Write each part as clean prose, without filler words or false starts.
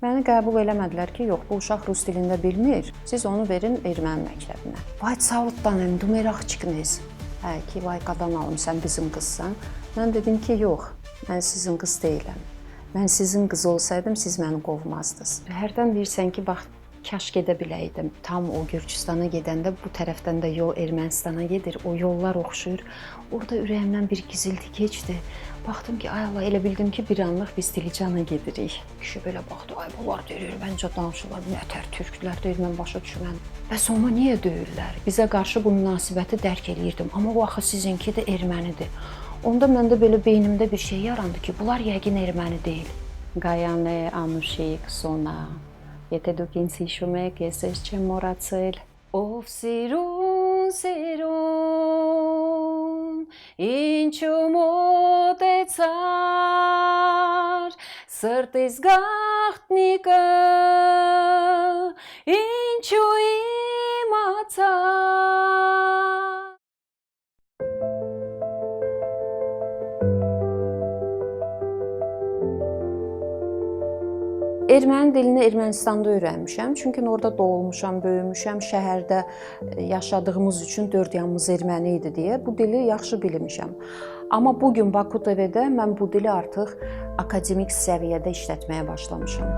Məni qəbul eləmədilər ki, yox, bu uşaq rus dilində bilmir. Siz onu verin erməni məktəbinə. Vay savutdanım, dumeraqçıqnız. Hə ki, vay qadan alım, sən bizim qızsan. Mən dedim ki, yox, mən sizin qız deyiləm. Mən sizin qız olsaydım, siz məni qovmazdınız. Hərdən deyirsən ki, bax, kaş gedə biləydim. Tam o Gürcüstana gedəndə bu tərəfdən də yol Ermənistana gedir. O yollar oxşuyur. Orada ürəyimdən bir gizilti keçdi. Baxdım ki, ay Allah, elə bildim ki, bir anlıq biz Dilicana gedirik. Kişi belə baxdı, ay bunlar deyir, məncə danışırlar, nətər türklər deyir, mən başa düşməm. Bəs ona niyə döyürlər? Bizə qarşı bu münasibəti dərk eləyirdim. Amma o axı sizinki də ermənidir. Onda məndə belə beynimdə bir şey yarandı ki, bunlar yəqin erməni deyil. Գայանը ամուշիկ սոնա, եթե դուք ինձ հիշում եք, ես ես չեմ մոռացել։ Ով սիրուն, սիրուն, ինչու մոտեցար, սրտիս գաղտնիքը, ինչու իմացար։ Erməni dilini Ermənistanda öyrənmişəm. Çünki orada doğulmuşam, böyümüşəm, şəhərdə yaşadığımız üçün dörd yanımız erməni idi deyə bu dili yaxşı bilmişəm. Amma bugün Baku TV-də mən bu dili artıq akademik səviyyədə işlətməyə başlamışam.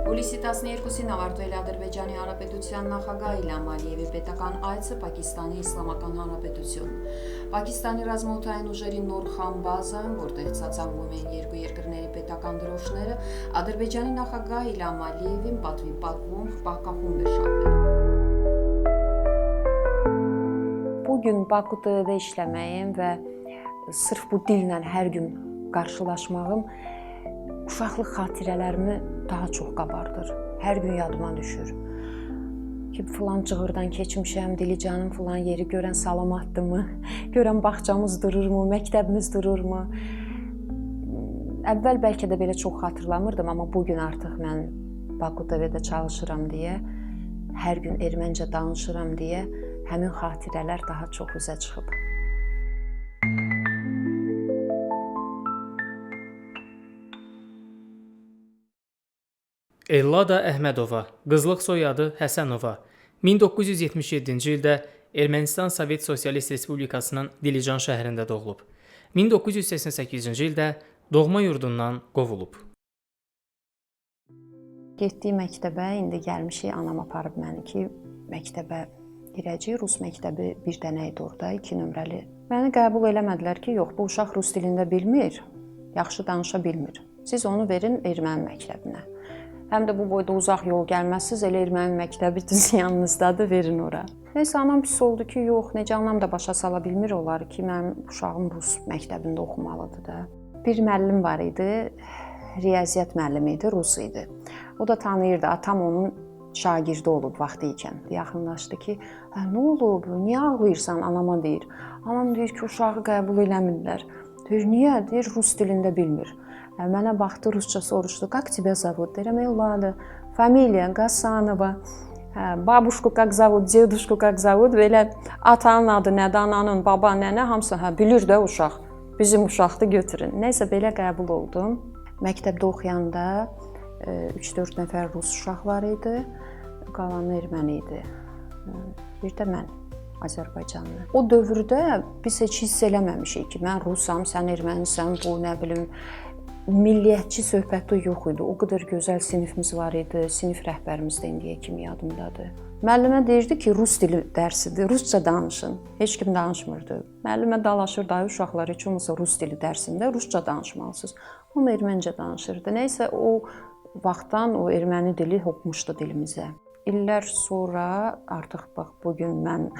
Հուլիսի 12-ին ավարտվել Ադրբեջանի Հանրապետության նախագահ İlham Ալիևի պետական այցը Պակիստանի Իսլամական Հանրապետություն։ Պակիստանի ռազմաօդային ուժերի նոր խամբազան, որտեղ ցածանվում են երկու երկրների պետական դրոշները, Ադրբեջանի նախագահ İlham Ալիևին պատվի պատվում պահկախումբ է շահել։ Bugün Baku TV-də işləməyim və sırf bu dillə hər gün qarşılaşmağım uşaqlıq xatirələrimi daha çox qabardır. Hər gün yadıma düşür. Ki filan cığırdan keçmişəm, Dilicanın filan yeri görən salamatdımı, görən bağçamız dururmu, məktəbimiz dururmu? Əvvəl bəlkə də belə çox xatırlamırdım, amma bugün artıq mən Baku TV-də çalışıram deyə, hər gün erməncə danışıram deyə həmin xatirələr daha çox üzə çıxıb. Ellada Əhmədova, qızlıq soyadı Həsənova, 1977-ci ildə Ermənistan Sovet Sosialist Respublikasının Dilican şəhərində doğulub. 1988-ci ildə doğma yurdundan qovulub. Getdiyi məktəbə indi gəlmişik, anam aparıb məni ki, məktəbə girəcək. Rus məktəbi bir dənə idi orada, 2 nömrəli. Məni qəbul eləmədilər ki, yox, bu uşaq rus dilində bilmir, yaxşı danışa bilmir. Siz onu verin erməni məktəbinə. Həm də bu boyda uzaq yol gəlməzsiniz, elə erməni məktəbi düz yanınızdadır, verin ora. Neysə, anam pis oldu ki, yox, necə anam da başa sala bilmir olar ki, mənim uşağım rus məktəbində oxumalıdır da. Bir müəllim var idi, riyaziyyat müəllimi idi, rus idi. O da tanıyırdı, atam onun şagirdi olub vaxtı ikən. Yaxınlaşdı ki, nə olub, niyə ağlayırsan, anama deyir. Anam deyir ki, uşağı qəbul eləmirlər. Deyir, niyə? Deyir, rus dilində bilmir. Mənə baxdı, rusca soruşdu, как тебя зовут? Deyirəm, Ellada, familiya, Qasanova, babuşku как зовут, dедушку как зовут, belə atanın adı nədir, ananın, baba, nənə, hamısı, bilir də uşaq, bizim uşaqdır, götürün. Nəysə, belə qəbul oldum. Məktəbdə oxuyanda 3-4 nəfər rus uşaq var idi, qalanı erməni idi, bir də mən. Azərbaycanlı. O dövrdə biz heç hiss eləməmişik ki, mən rusam, sən ermənisən, bu nə bilim, milliyyətçi söhbəti yox idi. O qədər gözəl sinifimiz var idi, sinif rəhbərimiz də indiyə kimi yadımdadır. Müəllimə deyirdi ki, rus dili dərsidir, rusca danışın. Heç kim danışmırdı. Müəllimə dalaşırdı, ay uşaqlar, heç olmasa rus dili dərsində rusca danışmalısınız. Amma erməncə danışırdı. Nəysə, o vaxtdan o erməni dili hopmuşdu dilimizə. İllər sonra artıq bax, bugün mən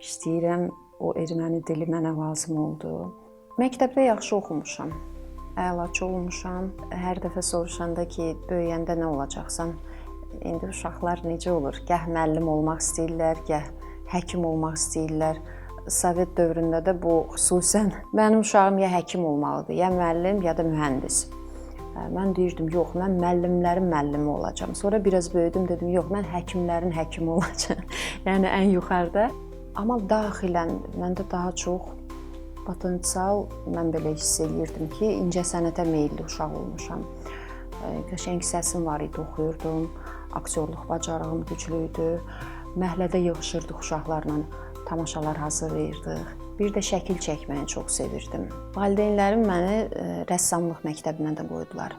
işləyirəm, o erməni dili mənə lazım oldu. Məktəbdə yaxşı oxumuşam, əlaçı olmuşam. Hər dəfə soruşanda ki, böyüyəndə nə olacaqsan? İndi uşaqlar necə olur? Gəh müəllim olmaq istəyirlər, gəh həkim olmaq istəyirlər. Sovet dövründə də bu xüsusən mənim uşağım ya həkim olmalıdır, ya müəllim, ya da mühəndis. Mən deyirdim, yox, mən müəllimlərin müəllimi olacağam. Sonra biraz böyüdüm, dedim, yox, mən həkimlərin həkimi olacağam. Yəni ən yuxarıda. Amma daxilən məndə daha çox potensial, mən belə hiss eləyirdim ki, incəsənətə meylli uşaq olmuşam. Qəşəng səsim var idi, oxuyurdum, aktyorluq bacarığım güclü idi. Məhəllədə yığışırdıq uşaqlarla, tamaşalar hazırlayırdıq. Bir də şəkil çəkməyi çox sevirdim. Valideynlərim məni rəssamlıq məktəbinə də qoydular.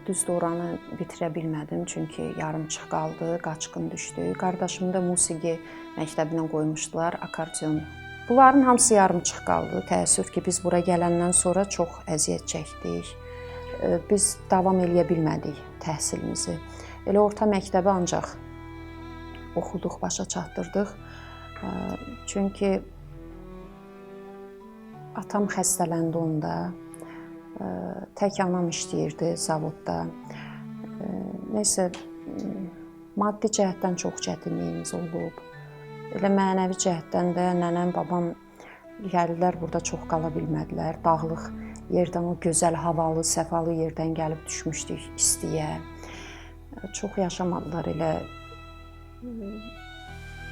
Düzdür, oranı bitirə bilmədim, çünki yarımçıq qaldı, qaçqın düşdü. Qardaşımı da musiqi məktəbinə qoymuşdular, akordeon. Bunların hamısı yarımçıq qaldı. Təəssüf ki, biz bura gələndən sonra çox əziyyət çəkdik. Biz davam eləyə bilmədik təhsilimizi. Elə orta məktəbi ancaq oxuduq, başa çatdırdıq. Çünki atam xəstələndi onda. Tək anam işləyirdi zavodda. Nəysə, maddi cəhətdən çox çətinliyimiz olub. Elə mənəvi cəhətdən də nənəm, babam gəldilər, burada çox qala bilmədilər. Dağlıq yerdən, o gözəl, havalı, səfalı yerdən gəlib düşmüşdük istiyə. Çox yaşamadılar elə.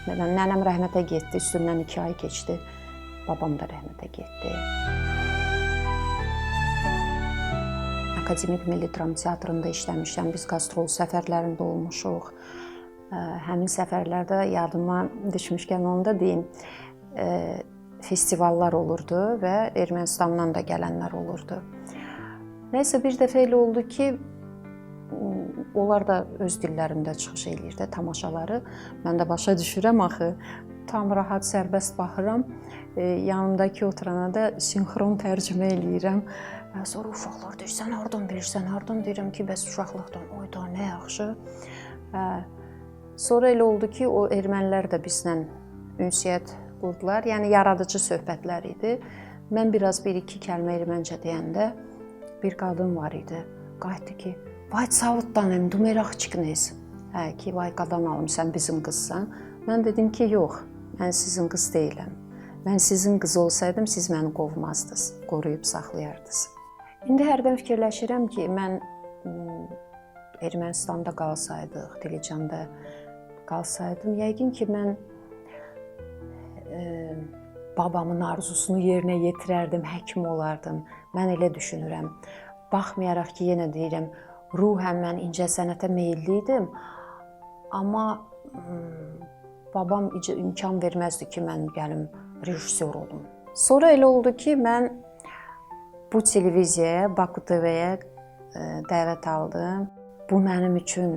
Nənəm rəhmətə getdi, üstündən 2 ay keçdi. Babam da rəhmətə getdi. Akademik Milli Dram Teatrında işləmişəm, biz qastrol səfərlərində olmuşuq. Həmin səfərlərdə yadıma düşmüşkən onu da deyim, festivallar olurdu və Ermənistandan da gələnlər olurdu. Nəysə, bir dəfə elə oldu ki, onlar da öz dillərində çıxış eləyirdi tamaşaları. Mən də başa düşürəm axı, tam rahat, sərbəst baxıram. Yanımdakı oturana da sinxron tərcümə eləyirəm. Sonra uşaqlar deyir, sən hardan bilirsən, hardan deyirəm ki, bəs uşaqlıqdan, oy da nə yaxşı. Sonra elə oldu ki, o ermənilər də bizlə ünsiyyət qurdular. Yəni, yaradıcı söhbətlər idi. Mən biraz 1-2 kəlmə erməncə deyəndə bir qadın var idi. Qayıtdı ki, vay savutdanım, dumeraqçıqnız. Ki, vay qadan alım, sən bizim qızsan. Mən dedim ki, yox, mən sizin qız deyiləm. Mən sizin qız olsaydım, siz məni qovmazdınız, qoruyub saxlayardınız. İndi hərdən fikirləşirəm ki, mən Ermənistanda qalsaydıq, Dilicanda qalsaydım, yəqin ki, mən babamın arzusunu yerinə yetirərdim, həkim olardım. Mən elə düşünürəm. Baxmayaraq ki, yenə deyirəm, ruhən mən incəsənətə meylli idim, amma babam imkan verməzdi ki, mən gəlim rejissor olum. Sonra elə oldu ki, mən bu televiziyaya, Baku TV-yə dəvət aldım. Bu mənim üçün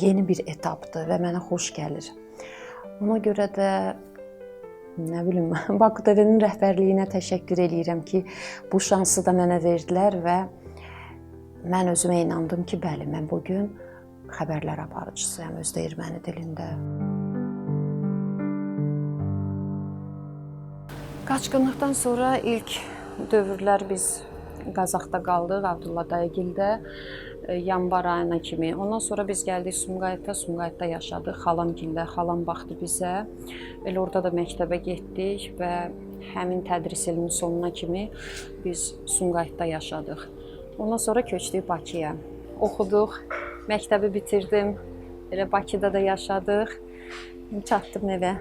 yeni bir etapdır və mənə xoş gəlir. Ona görə də, nə bilim, Baku TV-nin rəhbərliyinə təşəkkür edirəm ki, bu şansı da mənə verdilər və mən özümə inandım ki, bəli, mən bugün xəbərlər aparıcısıyam, özdə erməni dilində. Qaçqınlıqdan sonra ilk dövrlər biz Qazaxda qaldıq, Abdullah dayıgildə, yanvar ayına kimi. Ondan sonra biz gəldik Sumqayıta, Sumqayıtda yaşadıq, xalamgildə, xalam baxdı bizə. Elə orada da məktəbə getdik və həmin tədris ilinin sonuna kimi biz Sumqayıtda yaşadıq. Ondan sonra köçdük Bakıya. Oxuduq, məktəbi bitirdim, elə Bakıda da yaşadıq, çatdım evə.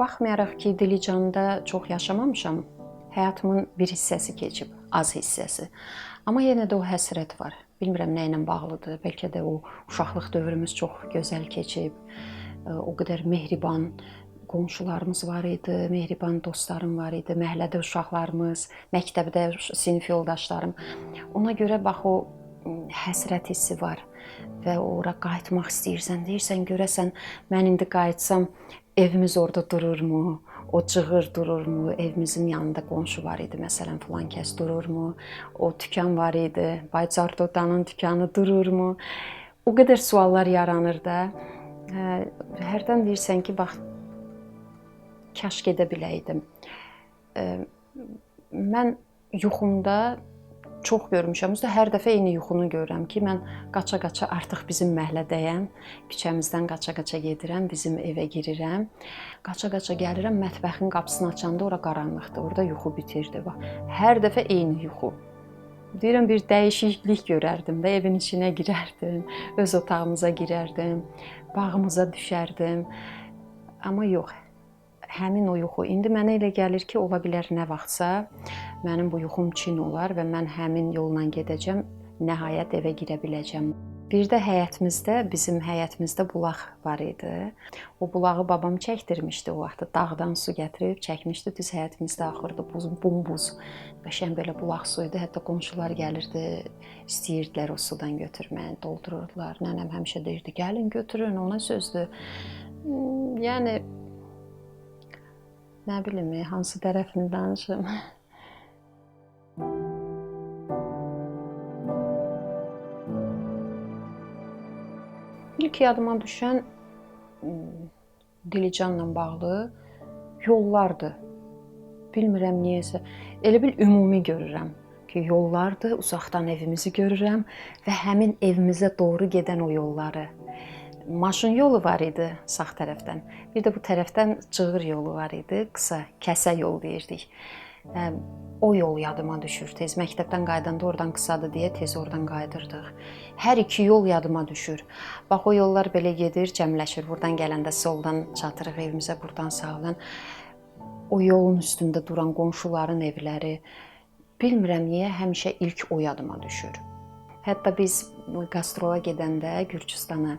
Baxmayaraq ki, Dilicanda çox yaşamamışam, həyatımın bir hissəsi keçib, az hissəsi. Amma yenə də o həsrət var. Bilmirəm nə ilə bağlıdır, bəlkə də o uşaqlıq dövrümüz çox gözəl keçib. O qədər mehriban qonşularımız var idi, mehriban dostlarım var idi, məhəllədə uşaqlarımız, məktəbdə sinif yoldaşlarım. Ona görə bax o həsrət hissi var və ora qayıtmaq istəyirsən, deyirsən görəsən mən indi qayıtsam evimiz orada dururmu? O cığır dururmu? Evimizin yanında qonşu var idi, məsələn, filan kəs dururmu? O dükan var idi, Baycar Dodanın dükanı dururmu? O qədər suallar yaranır da. Hərdən deyirsən ki, bax, kaş gedə biləydim. Mən yuxumda çox görmüşəm. Üstə hər dəfə eyni yuxunu görürəm ki, mən qaça-qaça artıq bizim məhəllədəyəm. Küçəmizdən qaça-qaça gedirəm, bizim evə girirəm. Qaça-qaça gəlirəm, mətbəxin qapısını açanda ora qaranlıqdır. Orada yuxu bitirdi. Bax, hər dəfə eyni yuxu. Deyirəm, bir dəyişiklik görərdim də, evin içinə girərdim, öz otağımıza girərdim, bağımıza düşərdim. Amma yox. Həmin o yuxu. İndi mənə elə gəlir ki, ola bilər nə vaxtsa mənim bu yuxum çin olar və mən həmin yolla gedəcəm, nəhayət evə girə biləcəm. Bir də həyətimizdə, bizim həyətimizdə bulaq var idi. O bulağı babam çəkdirmişdi o vaxtda. Dağdan su gətirib çəkmişdi, düz həyətimizdə axırdı, bumbuz. Qəşəng belə bulaq su idi. Hətta qonşular gəlirdi, istəyirdilər o sudan götürməyi, doldururdular. Nənəm həmişə deyirdi, gəlin götürün, ona sözdür. Yəni nə bilim, hansı tərəfini danışım. İlk yadıma düşən Dilicanla bağlı yollardır. Bilmirəm niyəsə. Elə bil ümumi görürəm ki, yollardır, uzaqdan evimizi görürəm və həmin evimizə doğru gedən o yolları. Maşın yolu var idi sağ tərəfdən. Bir də bu tərəfdən cığır yolu var idi, qısa, kəsə yol deyirdik. O yol yadıma düşür tez. Məktəbdən qayıdanda oradan qısadır deyə tez oradan qayıdırdıq. Hər iki yol yadıma düşür. Bax, o yollar belə gedir, cəmləşir. Buradan gələndə soldan çatırıq evimizə, buradan sağdan. O yolun üstündə duran qonşuların evləri. Bilmirəm niyə həmişə ilk o yadıma düşür. Hətta biz qastrol'a gedəndə Gürcüstana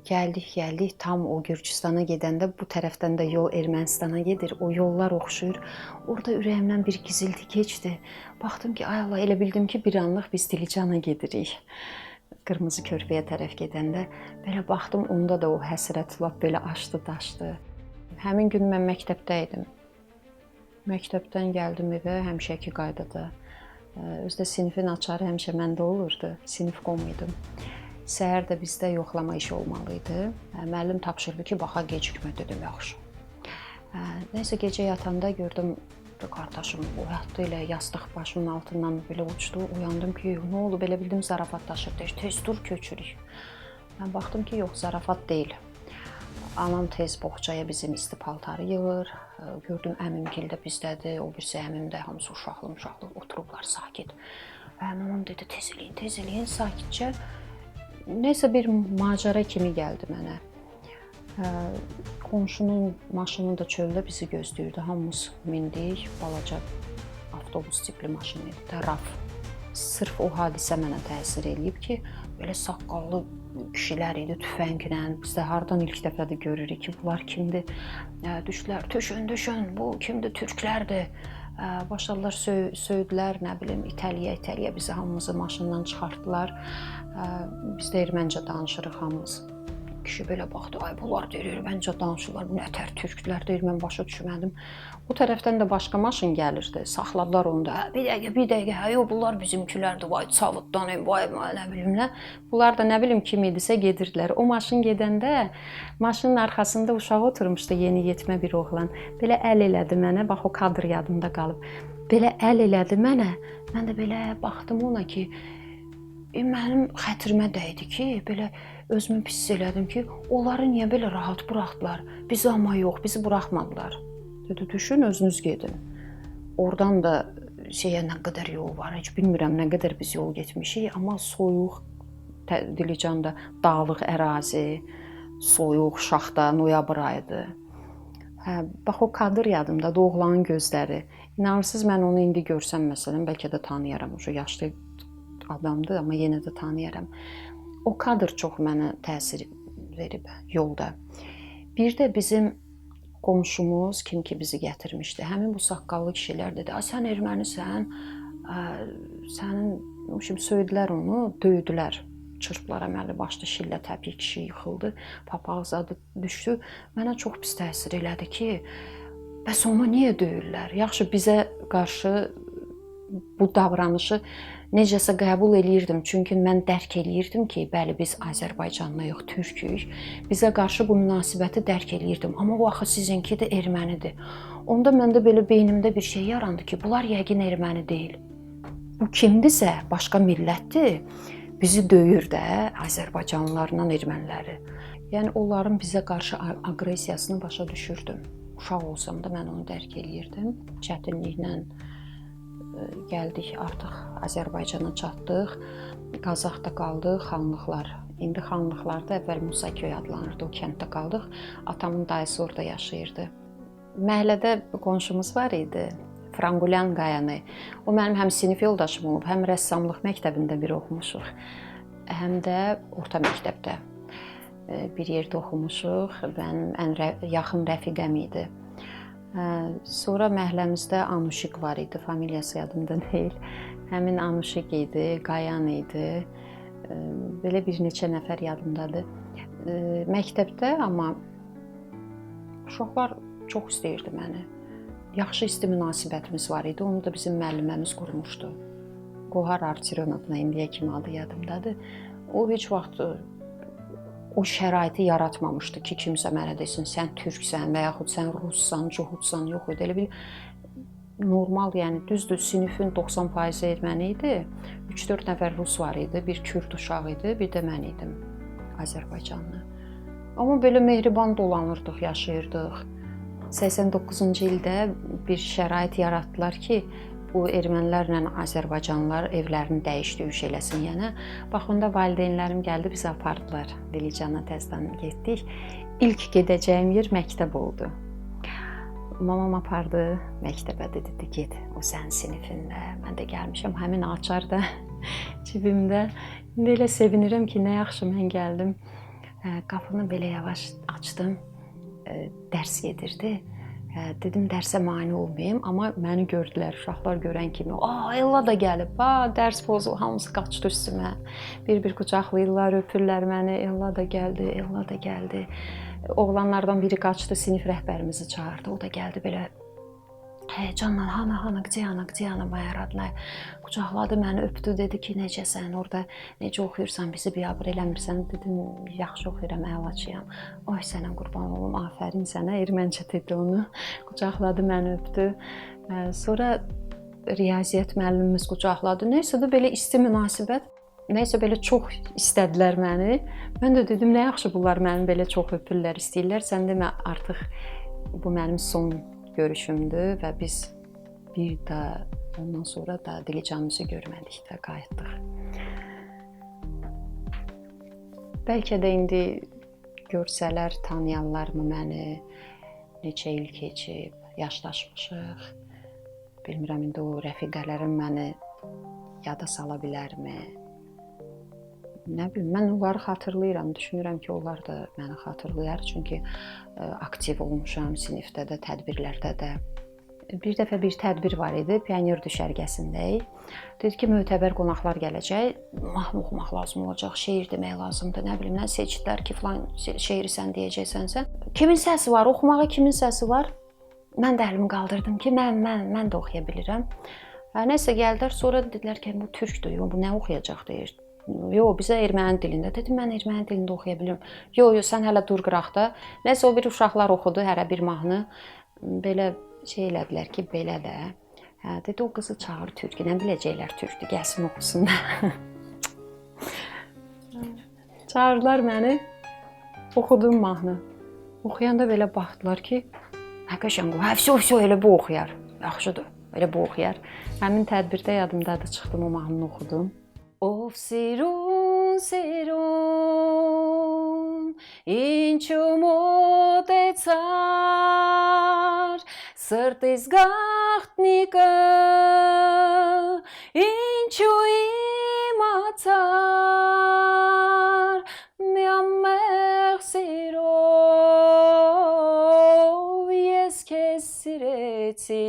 gəldik, tam o Gürcüstana gedəndə bu tərəfdən də yol Ermənistana gedir. O yollar oxşuyur. Orada ürəyimdən bir gizilti keçdi. Baxdım ki, ay Allah, elə bildim ki, bir anlıq biz Dilicana gedirik. Qırmızı körpüyə tərəf gedəndə belə baxdım, onda da o həsrət lap belə aşdı, daşdı. Həmin gün mən məktəbdə idim. Məktəbdən gəldim evə, həmişəki qaydada. Özdə sinifin açarı həmişə məndə olurdu. Sinif qomuydum. Səhər də bizdə yoxlama işi olmalı idi. Müəllim tapşırdı ki, baxa gecikmə, dedim, yaxşı. Nəysə, gecə yatanda gördüm, qardaşım oyatdı ilə yastıq başımın altından belə uçdu. Uyandım ki, nə oldu, belə bildim zarafatlaşır. Deyir, tez dur, köçürük. Mən baxdım ki, yox, zarafat deyil. Anam tez boğçaya bizim isti paltarı yığır. Gördüm, əmimgil də bizdədir, o birisi əmim də, hamısı uşaqlı oturublar sakit. Anam dedi, tez eləyin, sakitcə. Nəysə bir macəra kimi gəldi mənə. Qonşunun maşını da çöldə bizi gözləyirdi. Hamımız mindik, balaca avtobus tipli maşın idi də, RAF. Sırf o hadisə mənə təsir eləyib ki, belə saqqallı kişilər idi tüfənglə. Biz də hardan ilk dəfə də görürük ki, bunlar kimdir? Düşdülər, düşün, bu kimdir? Türklərdir. Başladılar söydülər, nə bilim, itəliyə bizi hamımızı maşından çıxartdılar. Biz də erməncə danışırıq hamımız. Kişi belə baxdı, ay bunlar deyir, erməncə danışırlar, bu nətər türkdülər deyir, mən başa düşmədim. O tərəfdən də başqa maşın gəlirdi, saxladılar onu da. Bir dəqiqə, yox, bunlar bizimkilərdir, vay Çavutdan, vay nə bilim nə. Bunlar da nə bilim kim idisə gedirdilər. O maşın gedəndə maşının arxasında uşaq oturmuşdu, yeni yetmə bir oğlan. Belə əl elədi mənə, bax o kadr yadımda qalıb. Belə əl elədi mənə, mən də belə baxdım ona ki, mənim xətrimə dəydi ki, belə özümü pis elədim ki, onları niyə belə rahat buraxdılar? Bizi amma yox, bizi buraxmadılar. Dedi, düşün, özünüz gedin. Oradan da nə qədər yol var, heç bilmirəm nə qədər biz yol getmişik, amma soyuq, Dilicanda dağlıq ərazi, soyuq, şaxta, noyabr ayıdır. Bax, o kadr yadımdadır, oğlanın gözləri. İnanırsınız, mən onu indi görsəm, məsələn, bəlkə də tanıyaram, yaşlı adamdır, amma yenə də tanıyaram. O kadr çox mənə təsir verib yolda. Bir də bizim qonşumuz, kim ki bizi gətirmişdi, həmin bu saqqallı kişilər dedi, sən ermənisən, sənin, söydülər onu, döydülər. çırpdılar əməlli başlı şillə təbii kişi yıxıldı, papaq zadı düşdü. Mənə çox pis təsir elədi ki, bəs onu niyə döyürlər? Yaxşı bizə qarşı bu davranışı necəsə qəbul eləyirdim. Çünki mən dərk eləyirdim ki, bəli biz Azərbaycanlıyıq, türkük. Bizə qarşı bu münasibəti dərk eləyirdim. Amma o axı sizinki də ermənidir. Onda məndə belə beynimdə bir şey yarandı ki, bunlar yəqin erməni deyil. Bu kimdirsə, başqa millətdir. Bizi döyür də Azərbaycanlılarla erməniləri. Yəni onların bizə qarşı aqressiyasını başa düşürdüm. Uşaq olsam da mən onu dərk eləyirdim. Çətinliklə gəldik, artıq Azərbaycana çatdıq. Qazaxda qaldıq, xanlıqlar. İndi xanlıqlarda əvvəl Musaköy adlanırdı, o kənddə qaldıq. Atamın dayısı orada yaşayırdı. Məhəllədə qonşumuz var idi, Frangulyan Qayanı. O mənim həm sinif yoldaşım olub, həm rəssamlıq məktəbində bir oxumuşuq, həm də orta məktəbdə bir yerdə oxumuşuq. Mənim ən yaxın rəfiqəm idi. Sonra məhəlləmizdə Anuşik var idi, familiyası yadımda deyil. Həmin Anuşik idi, Qayan idi. Belə bir neçə nəfər yadımdadır. Məktəbdə amma uşaqlar çox istəyirdi məni. Yaxşı isti münasibətimiz var idi, onu da bizim müəlliməmiz qurmuşdu. Qohar Artironovna, indiyə kimi adı yadımdadır. O heç vaxt o şəraiti yaratmamışdı ki, kimsə mənə desin, sən türksən və yaxud sən russan, cuhudsan, yox idi. Elə bir normal, yəni düzdür, sinifin 90% erməni idi. 3-4 nəfər rus var idi, bir kürd uşağı idi, bir də mən idim, Azərbaycanlı. Amma belə mehriban dolanırdıq, yaşayırdıq. 89-cu ildə bir şərait yaratdılar ki, bu ermənilərlə Azərbaycanlılar evlərini dəyiş-döyüş eləsin. Yəni, baxında valideynlərim gəldi, bizi apardılar. Dilicana təzədən getdik. İlk gedəcəyim yer məktəb oldu. Mamam apardı məktəbə, dedi, get, o sənin sinifində. Mən də gəlmişəm, həmin açar da cibimdə. İndi elə sevinirəm ki, nə yaxşı mən gəldim. Qapını belə yavaş açdım, dərs gedirdi. Dedim, dərsə mane olmayayım, amma məni gördülər, uşaqlar görən kimi. Ella da gəlib, dərs pozul, hamısı qaçdı üstümə. Bir-bir qucaqlayırlar, öpürlər məni, Ella da gəldi, Ella da gəldi. Oğlanlardan biri qaçdı, sinif rəhbərimizi çağırdı, o da gəldi belə. Həyəcanla, Hana, где она, moya родная? Qucaqladı məni, öpdü, dedi ki, necəsən, orada necə oxuyursan, bizi biabır eləmirsən. Dedim, yaxşı oxuyuram, əlaçıyam. Oy, sənə qurban olum, afərin sənə, erməncə dedi onu. Qucaqladı məni, öpdü. Sonra riyaziyyat müəllimimiz qucaqladı. Nəysə də belə isti münasibət. Nəysə belə çox istədilər məni. Mən də dedim, nə yaxşı bunlar məni belə çox öpürlər, istəyirlər. Sən demə, artıq bu mənim son görüşümdür və biz bir də ondan sonra da Dilicanımızı görmədik də, qayıtdıq. Bəlkə də indi görsələr, tanıyanlarmı məni, neçə il keçib, yaşlaşmışıq. Bilmirəm, indi o rəfiqələrim məni yada sala bilərmi? Nə bilim, mən onları xatırlayıram, düşünürəm ki, onlar da məni xatırlayar, çünki aktiv olmuşam sinifdə də, tədbirlərdə də. Bir dəfə bir tədbir var idi, Pioner düşərgəsindəyik. Dedi ki, mötəbər qonaqlar gələcək, mahnı oxumaq lazım olacaq, şeir demək lazımdır, nə bilim, nə seçdilər ki, filan şeiri sən deyəcəksənsə. Kimin səsi var, oxumağa kimin səsi var? Mən də əlimi qaldırdım ki, mən də oxuya bilirəm. Nəsə gəldilər, sonra dedilər ki, bu türkdür, bu nə oxuyacaq deyir. Yox, bizə erməni dilində. Dedim, mən erməni dilində oxuya bilirəm. Yox, sən hələ dur qıraqda. Nəsə o bir uşaqlar oxudu, hərə bir mahnı. Belə şey elədilər ki, belə də. Dedi, o qızı çağır türkü, nə biləcəklər türkdür, gəlsin oxusun da. Çağırdılar məni, oxudum mahnı. Oxuyanda belə baxdılar ki, qəşəng, vəsə, elə bu oxuyar. Yaxşıdır, elə bu oxuyar. Həmin tədbirdə yadımdadır, çıxdım o mahnını oxudum. Ով սիրուն, ինչու մոտեցար, սրտիս գաղտնիքը, ինչու իմացար, մի ամեղ սիրով ես քեզ սիրեցի,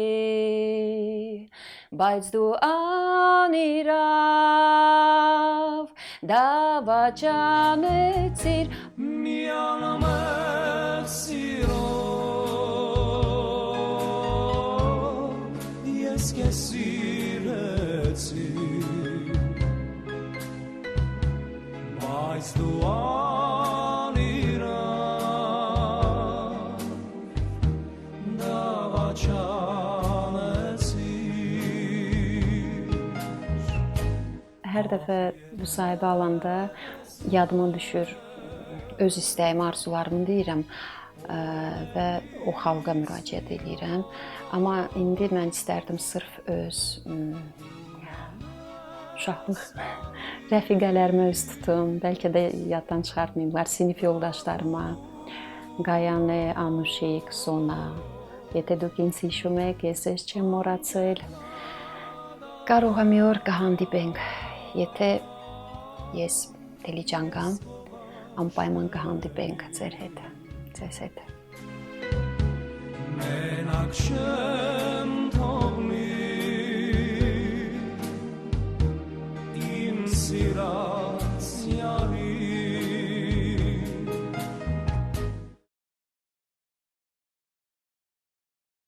բայց դու անիրավ դավաճանեցիր միանամեղ սիրով ես քեզ սիրեցի բայց դու անիրավ դավաճանեցիր Hər dəfə bu sahibə alanda yadıma düşür, öz istəyimi, arzularımı deyirəm və o xalqa müraciət edirəm. Amma indi mən istərdim sırf öz uşaqlıq rəfiqələrimə üz tutum. Bəlkə də yaddan çıxartmayıblar sinif yoldaşlarıma. Գայանե Անուշիկ Սոնա, եթե դուք ինձ հիշում եք, ես ես չեմ մոռացել։ Կարող է մի օր կհանդիպենք, եթե ես Դիլիջան գամ, անպայման կհանդիպենք ձեր հետ, ձեզ հետ։ մենակ չեմ թողնի իմ սիրած